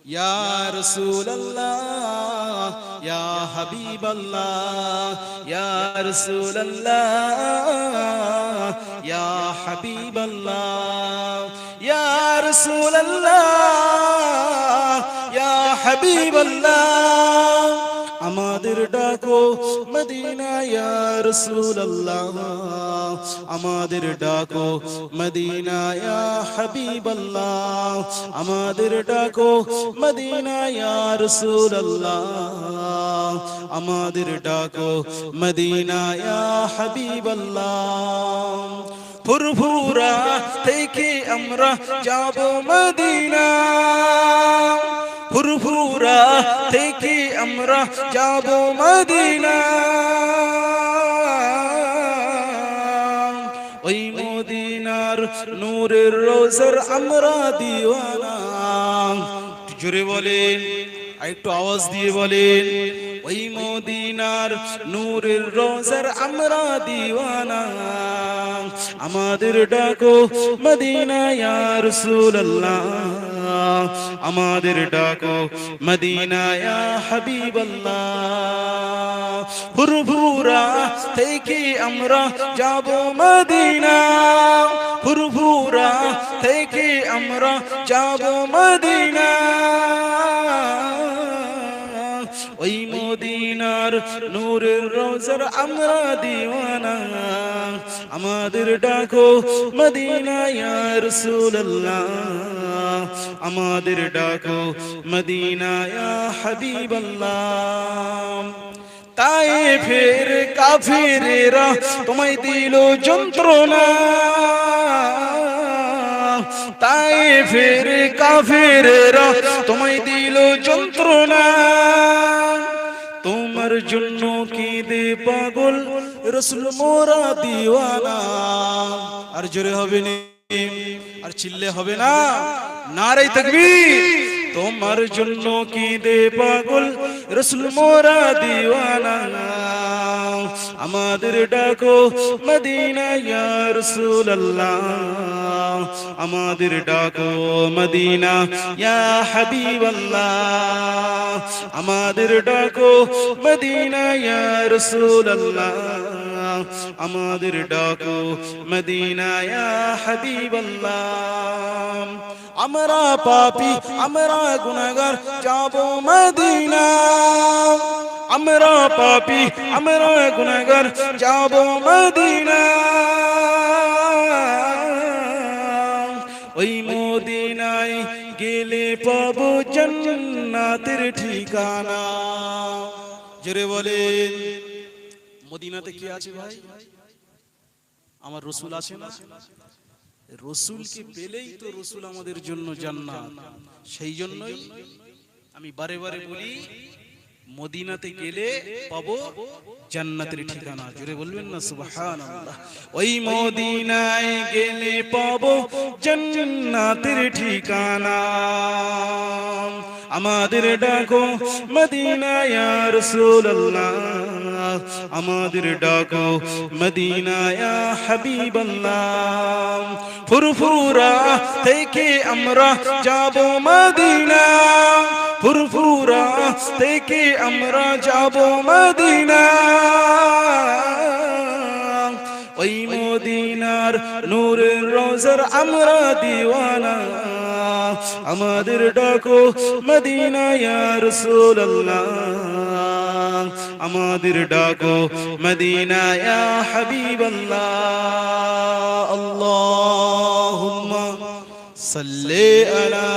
ইয়া রাসূলুল্লাহ ইয়া হাবিবাল্লাহ ইয়া রাসূলুল্লাহ ইয়া হাবিবাল্লাহ ইয়া রাসূলুল্লাহ ইয়া হাবিবাল্লাহ আমাদের ডাকো মদিনা ইয়া রাসূলুল্লাহ আমাদের ডাকো মদিনা ইয়া হাবিবাল্লাহ আমাদের ডাকো মদিনা ইয়া রাসূলুল্লাহ আমাদের ডাকো মদিনা ইয়া হাবিবাল্লাহ ফুরফুরা থেকে আমরা যাব মদিনা ফুরফুরা থেকে আমরা যাব মদিনা ওই মদিনার নূরের রোজার আমরা দিওয়ানা জোরে বলেন একটু আওয়াজ দিয়ে বলেন ওই মদিনার নূরের রোজার আমরা দিওয়ানা আমাদের ডাকো মদিনা ইয়া রাসূলুল্লাহ আমাদের ডাকো মদিনা ইয়া হাবিবাল্লাহ ফুরফুরা থেকে আমরা যাব মদিনা ফুরফুরা থেকে আমরা যাব মদিনা ওই মদিনার নূরের রোজার আমরা দিওয়ানা আমাদের ডাকো মদিনা ইয়া রাসূলুল্লাহ আমাদের ডাকো মদিনা ইয়া হাবিবাল্লাহ তায়েফের কাফিরেরা তোমায় দিল যন্ত্রণা তায়েফের কাফিরেরা তোমায় দিল যন্ত্রণা তোমার জন্য কেঁদে পাগল রাসূল মোরা দিওয়ানা আর জোরে হবে না আর চিল্লে হবে না নারে তাকবীর তোমার জন্য কেঁদে পাগল রাসূল মোরা দিওয়ানা আমাদের ডাকো মদিনা ইয়া রাসূলুল্লাহ আমাদের ডাকো মদিনা ইয়া হাবিবাল্লাহ আমাদের ডাকো মদিনা ইয়া রাসূলুল্লাহ আমাদের ডাকো মদিনা ইয়া হাবিবাল্লাহ আমরা পাপী আমরা গুনাহগার যাব মদিনা আমরা পাপী আমরা গুনাহগার যাব মদিনা ওই মদিনায় গেলে পাবো জান্নাতের ঠিকানা জোরে বলেন মদিনাতে কি আছে ভাই আমার রাসূল আছে না রাসূলকে পেলেই তো রাসূল আমাদের জন্য জান্নাত সেই জন্যই আমি বারে বারে বলি মদিনাতে গেলে পাবো জান্নাতের ঠিকানা জোরে বলবেন না সুবহানাল্লাহ ওই মদিনায় গেলে পাবো জান্নাতের ঠিকানা আমাদের ডাকো মদিনা ইয়া রাসূলুল্লাহ আমাদের ডাকো মদিনা ইয়া হাবিবাল্লাহ ফুরফুরা থেকে আমরা যাব মদিনা ফুরফুরা থেকে আমরা যাব মদিনা ওই মদিনার নূরের রোজার আমরা দিওয়ানা আমাদের ডাকো মদিনা ইয়া রাসূলুল্লাহ আমাদের ডাকো মদিনা ইয়া হাবিবাল্লাহ আল্লাহুম্মা সাল্লি আলা